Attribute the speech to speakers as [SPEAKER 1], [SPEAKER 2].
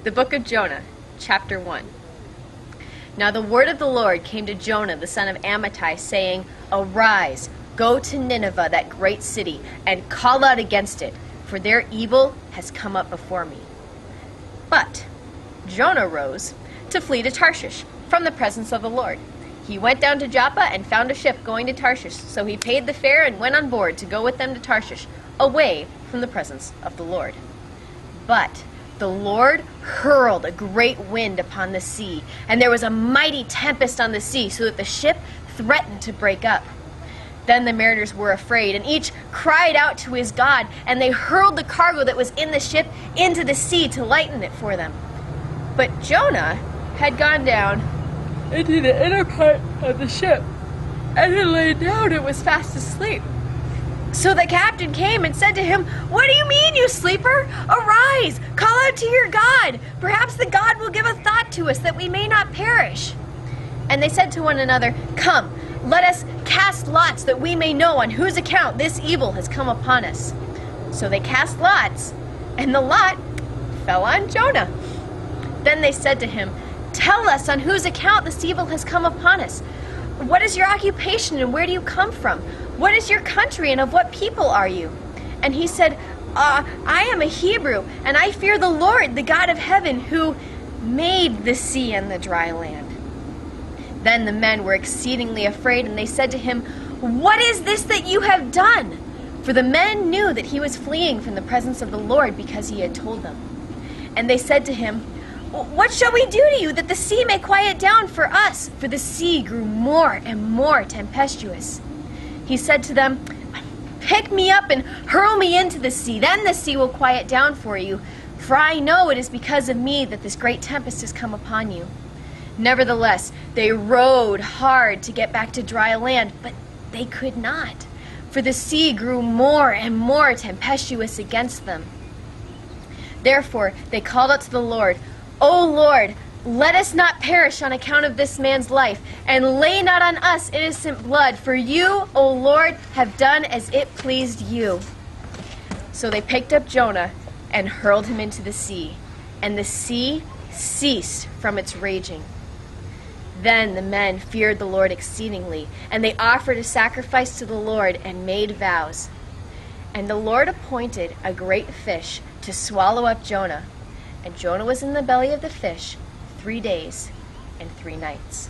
[SPEAKER 1] The book of Jonah, chapter 1. Now the word of the Lord came to Jonah, the son of Amittai, saying, Arise, go to Nineveh, that great city, and call out against it, for their evil has come up before me. But Jonah rose to flee to Tarshish from the presence of the Lord. He went down to Joppa and found a ship going to Tarshish, so he paid the fare and went on board to go with them to Tarshish, away from the presence of the Lord. But the Lord hurled a great wind upon the sea, and there was a mighty tempest on the sea, so that the ship threatened to break up. Then the mariners were afraid, and each cried out to his God, and they hurled the cargo that was in the ship into the sea to lighten it for them. But Jonah had gone down into the inner part of the ship, and had laid down and was fast asleep. So the captain came and said to him, What do you mean, you sleeper? Arise, call out to your God. Perhaps the God will give a thought to us that we may not perish. And they said to one another, Come, let us cast lots that we may know on whose account this evil has come upon us. So they cast lots, and the lot fell on Jonah. Then they said to him, Tell us on whose account this evil has come upon us. What is your occupation and where do you come from? What is your country and of what people are you? And he said, I am a Hebrew, and I fear the Lord, the God of heaven, who made the sea and the dry land. Then the men were exceedingly afraid, and they said to him, What is this that you have done? For the men knew that he was fleeing from the presence of the Lord, because he had told them. And they said to him, What shall we do to you that the sea may quiet down for us? For the sea grew more and more tempestuous. He said to them, Pick me up and hurl me into the sea. Then the sea will quiet down for you. For I know it is because of me that this great tempest has come upon you. Nevertheless, they rowed hard to get back to dry land, but they could not. For the sea grew more and more tempestuous against them. Therefore they called out to the Lord, O Lord, let us not perish on account of this man's life, and lay not on us innocent blood, for you, O Lord, have done as it pleased you. So they picked up Jonah and hurled him into the sea, and the sea ceased from its raging. Then the men feared the Lord exceedingly, and they offered a sacrifice to the Lord and made vows. And the Lord appointed a great fish to swallow up Jonah, and Jonah was in the belly of the fish 3 days and 3 nights.